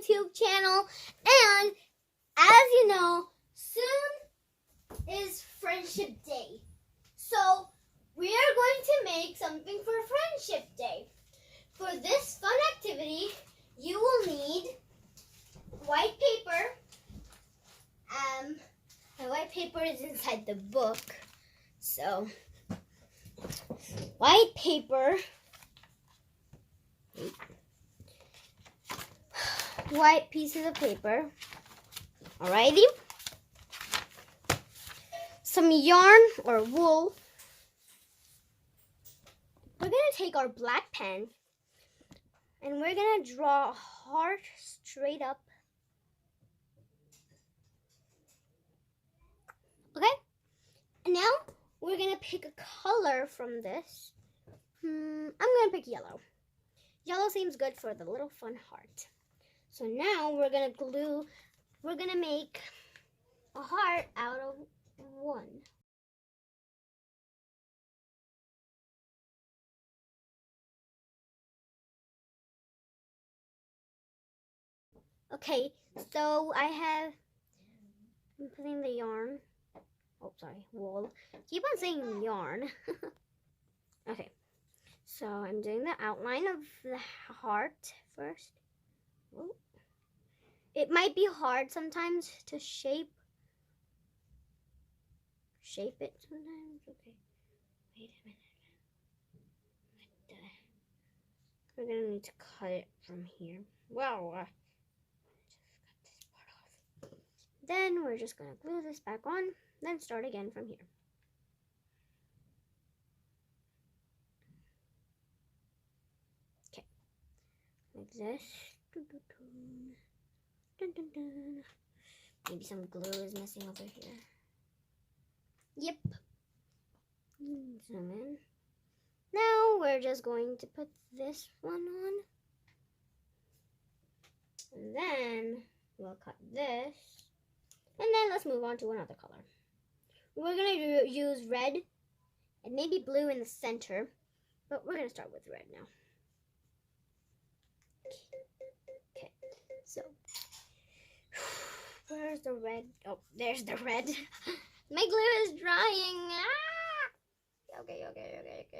YouTube channel. And as you know, soon is Friendship Day. So we are going to make something for Friendship Day. For this fun activity, you will need white paper. My white paper is inside the book. So, white paper, white pieces of paper, alrighty, some yarn or wool. We're going to take our black pen and we're going to draw a heart straight up. Okay? And now we're going to pick a color from this. I'm going to pick yellow. Yellow seems good for the little fun heart. So now we're going to make a heart out of one. Okay, so I'm putting the yarn. Oh, sorry, wool. Keep on saying yarn. Okay, so I'm doing the outline of the heart first. Whoa. It might be hard sometimes to shape it sometimes. Okay, wait a minute. We're gonna need to cut it from here. Wow. I just cut this part off. Then we're just gonna glue this back on, then start again from here. Okay, like this. Maybe some glue is missing over here. Yep. Zoom in. Now we're just going to put this one on. And then we'll cut this. And then let's move on to another color. We're going to use red and maybe blue in the center. But we're going to start with red now. Okay, so where's the red? Oh, there's the red. My glue is drying. Ah! Okay.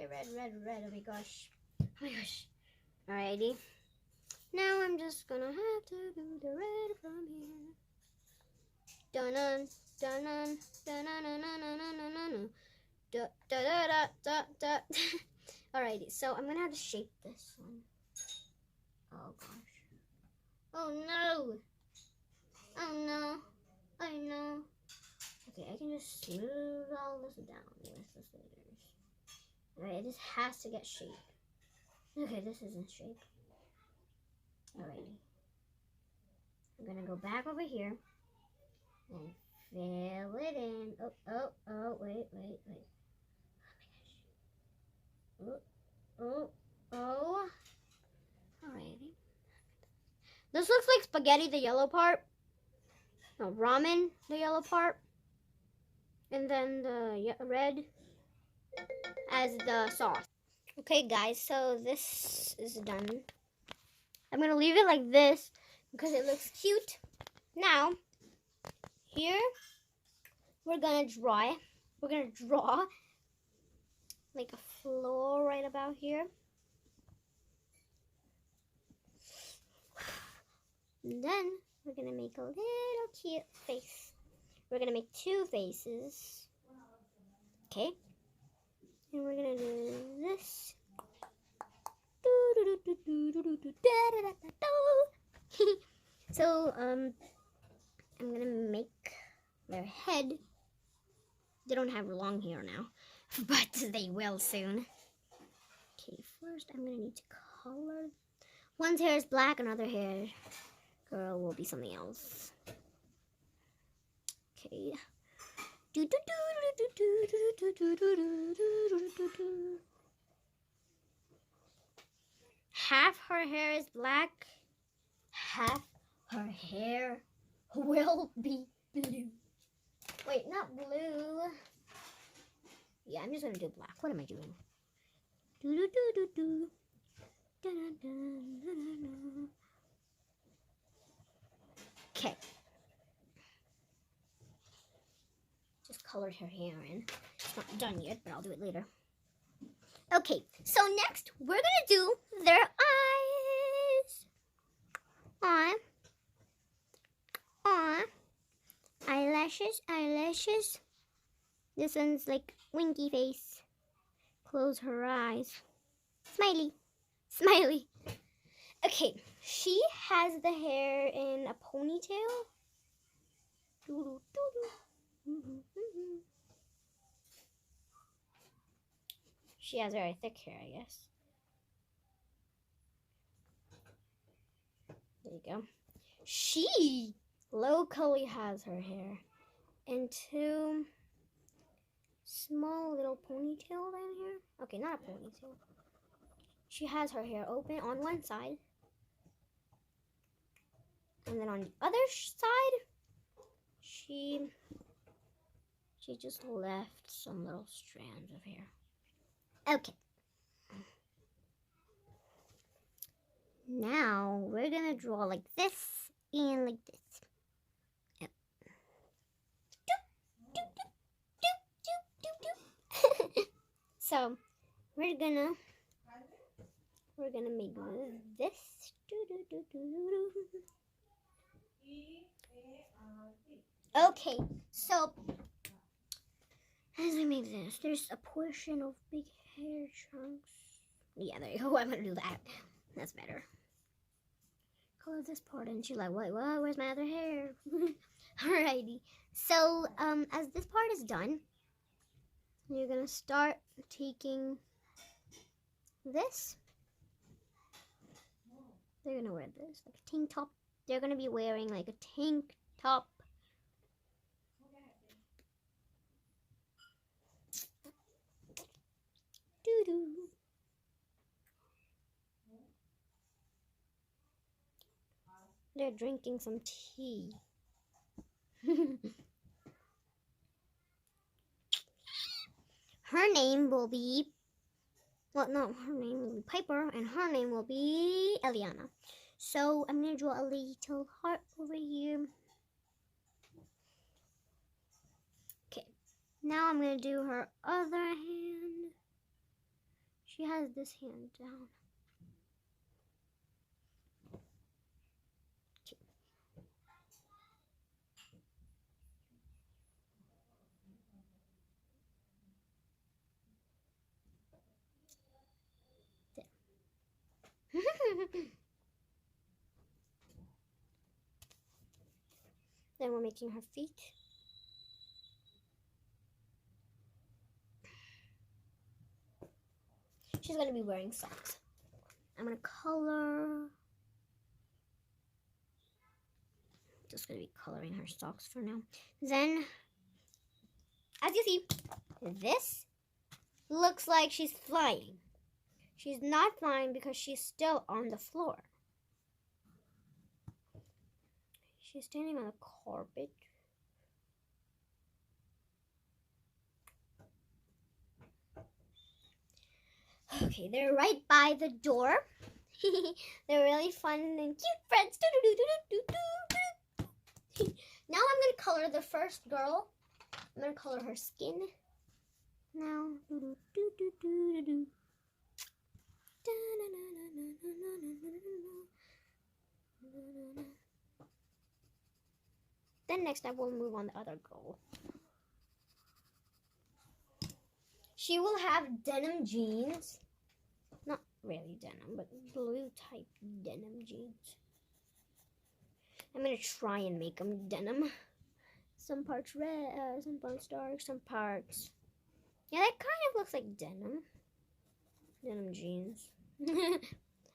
Red. Oh my gosh. Alrighty. Now I'm just gonna have to do the red from here. Dun-dun, dun-dun, dun-dun-dun-dun-dun-dun-dun. Da-da-da-da-da-da. Alrighty, so I'm gonna have to shape this one. Oh gosh. Oh no. I know. Okay, I can just smooth all this down with the scissors. Alright, this has to get shaped. Okay, this isn't shaped. Alrighty. I'm gonna go back over here and fill it in. Oh, wait. Oh my gosh. Oh. Alrighty. This looks like spaghetti, the yellow part. No, ramen, the yellow part. And then the red as the sauce. Okay, guys, so this is done. I'm going to leave it like this because it looks cute. Now, here, we're going to draw like a floor right about here. And then we're going to make a little cute face. We're going to make two faces. Okay. And we're going to do this. So, I'm going to make their head. They don't have long hair now, but they will soon. Okay, first I'm going to need to color. One's hair is black, another hair girl will be something else. Okay. Half her hair is black, half her hair will be blue. Wait, not blue. Yeah, I'm just gonna do black. What am I doing? colored her hair in. It's not done yet, but I'll do it later. Okay, so next we're gonna do their eyes. Eyelashes. This one's like winky face. Close her eyes. Smiley. Okay, she has the hair in a ponytail. She has very thick hair, I guess. There you go. She locally has her hair in two small little ponytail down here. Okay, not a ponytail. She has her hair open on one side. And then on the other side, she just left some little strands of hair. Okay. Now we're gonna draw like this and like this. Yep. So we're gonna make this. Okay, so as we make this, there's a portion of big hair chunks. Yeah, there you go. I'm gonna do that. That's better. Color this part, and she's like, wait, what? Where's my other hair? Alrighty. So, as this part is done, you're gonna start taking this. They're gonna wear this, like a tank top. They're gonna be wearing like a tank top. Doo-doo. They're drinking some tea. Her name will be, well, no, her name will be Piper, and her name will be Eliana. So I'm going to draw a little heart over here. Okay, now I'm going to do her other hand. She has this hand down. Then we're making her feet. She's going to be wearing socks. I'm going to color. Just going to be coloring her socks for now. Then, as you see, this looks like she's flying. She's not flying because she's still on the floor. She's standing on a carpet. Okay, they're right by the door. They're really fun and cute friends. Now I'm going to color the first girl. I'm going to color her skin. Now. Then next I will move on the other girl. She will have denim jeans. Not really denim, but blue type denim jeans. I'm going to try and make them denim. Some parts red, some parts dark, some parts... Yeah, that kind of looks like denim. Denim jeans.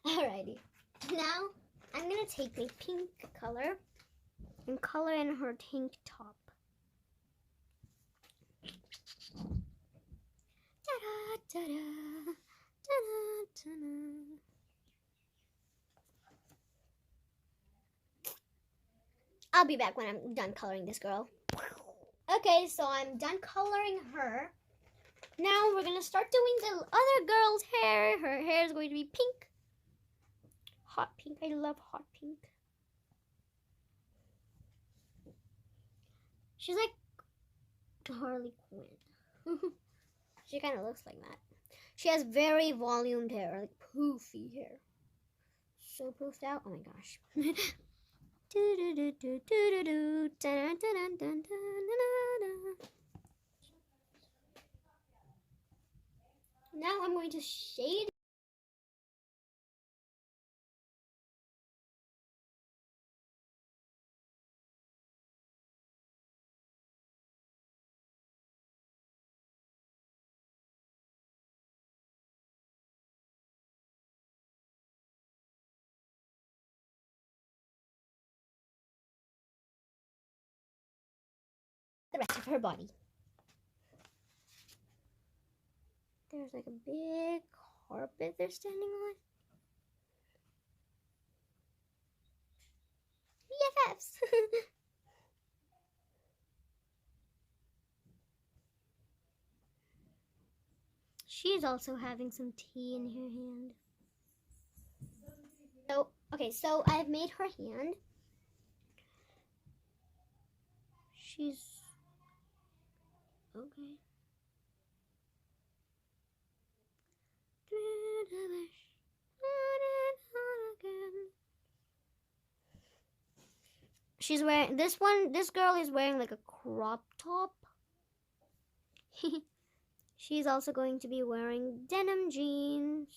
Alrighty. Now, I'm going to take my pink color and color in her tank top. Ta-da, ta-da, ta-da, ta-da. I'll be back when I'm done coloring this girl. Okay, so I'm done coloring her. Now we're going to start doing the other girl's hair. Her hair is going to be pink. Hot pink. I love hot pink. She's like Harley Quinn. She kind of looks like that. She has very volumed hair, like poofy hair. So poofed out. Oh my gosh. Now I'm going to shade the rest of her body. There's like a big carpet they're standing on. BFFs. She's also having some tea in her hand. So I've made her hand. She's okay. She's wearing this one. This girl is wearing like a crop top. She's also going to be wearing denim jeans.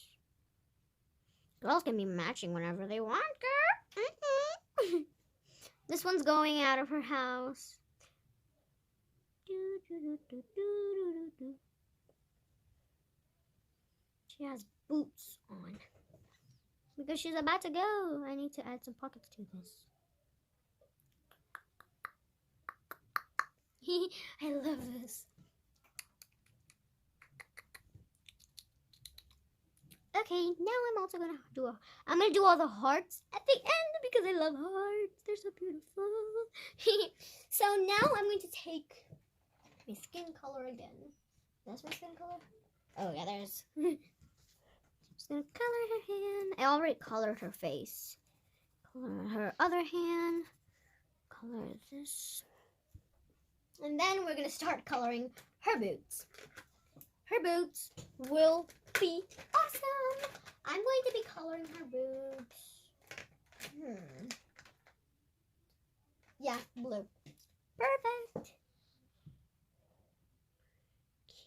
Girls can be matching whenever they want, girl. This one's going out of her house. She has boots on. Because she's about to go. I need to add some pockets to this. I love this. Okay, now I'm also gonna do all the hearts at the end because I love hearts. They're so beautiful. So now I'm going to take my skin color again. That's my skin color? Oh yeah, there's. Just gonna color her hand. I already colored her face. Color her other hand. Color this. And then we're gonna start coloring her boots. Her boots will be awesome. I'm going to be coloring her boots. Yeah, blue. Perfect.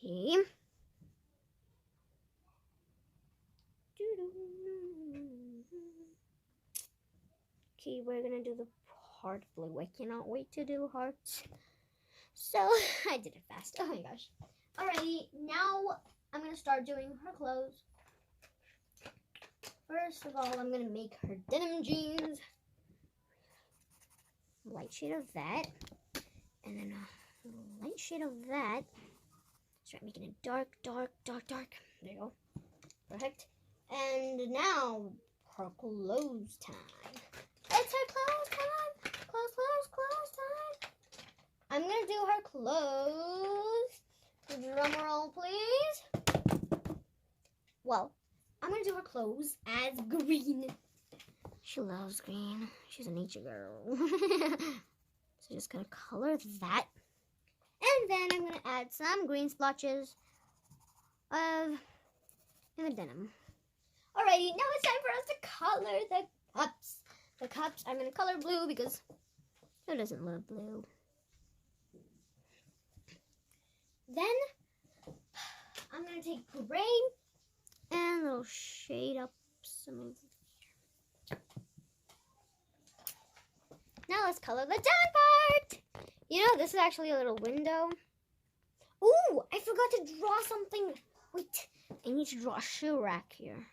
Okay. Okay, we're gonna do the heart blue. I cannot wait to do hearts. So I did it fast. Oh my gosh. Alrighty, now I'm gonna start doing her clothes. First of all, I'm gonna make her denim jeans. Light shade of that. And then a light shade of that. Start making it dark, dark, dark, dark. There you go. Perfect. And now her clothes time. It's her clothes time. Clothes, clothes, clothes time. I'm gonna do her clothes. Drum roll, please. Well, I'm gonna do her clothes as green. She loves green. She's a nature girl. So just gonna color that. And then I'm gonna add some green splotches in the denim. Alrighty, now it's time for us to color the cups. The cups I'm gonna color blue because who doesn't love blue? Then I'm gonna take gray and a little shade up some of here. Now let's color the down part. You know, this is actually a little window. Ooh, I forgot to draw something. Wait, I need to draw a shoe rack here.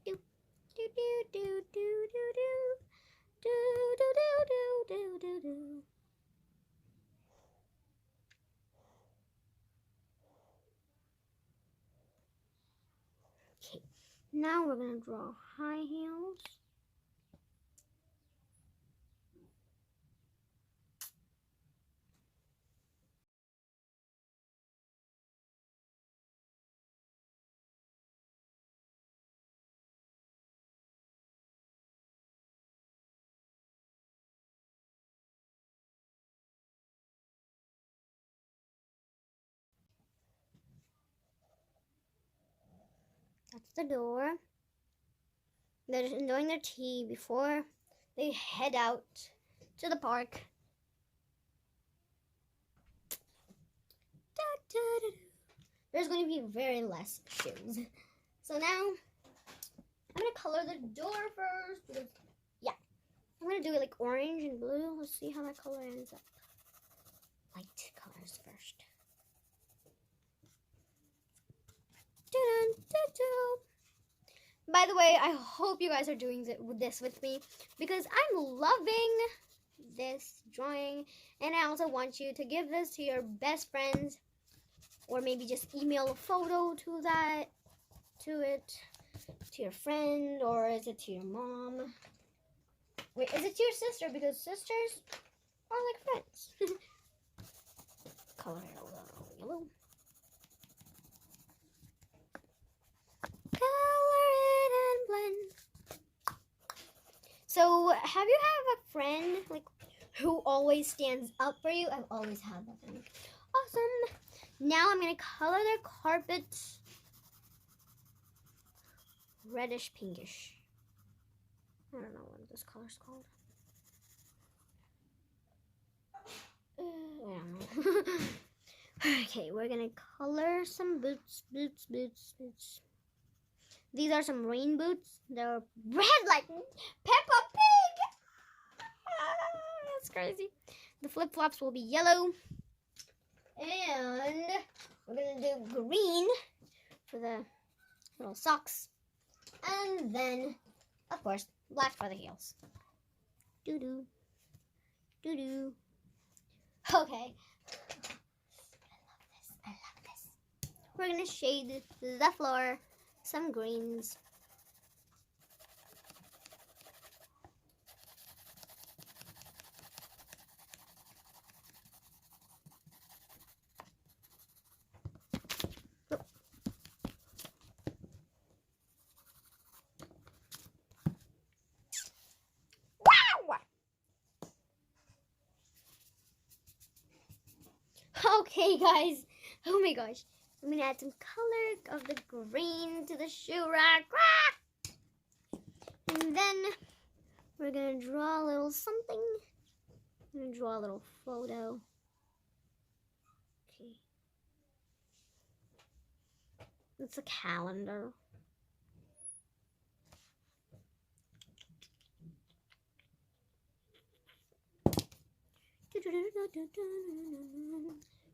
Do do do do do do do do do do do do. Okay, now we're gonna draw high heels. That's the door. They're just enjoying their tea before they head out to the park. There's going to be very less shoes. So now, I'm going to color the door first. Because, yeah, I'm going to do it like orange and blue. Let's see how that color ends up. Light colors first. By the way, I hope you guys are doing this with me because I'm loving this drawing, and I also want you to give this to your best friends, or maybe just email a photo to your friend, or is it to your mom? Wait, is it to your sister? Because sisters are like friends. Color it a little yellow. Color it and blend. So, have you have a friend like who always stands up for you? I've always had that friend. Awesome. Now I'm gonna color their carpet reddish pinkish. I don't know what this color's called. I don't know. Okay, we're gonna color some boots. These are some rain boots. They're red like Peppa Pig. That's crazy. The flip-flops will be yellow. And we're going to do green for the little socks. And then, of course, black for the heels. Doo-doo. Doo-doo. Okay. I love this. We're going to shade the floor. Some greens. Okay, guys. Oh my gosh. I'm going to add some color of the green to the shoe rack. And then we're going to draw a little something. I'm going to draw a little photo. Okay. It's a calendar.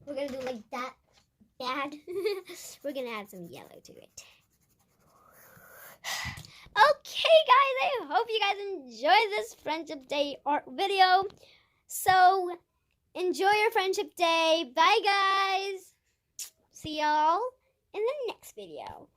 We're going to do like that. Bad. We're gonna add some yellow to it. Okay, guys, I hope you guys enjoyed this Friendship Day art video. So, enjoy your Friendship Day. Bye, guys. See y'all in the next video.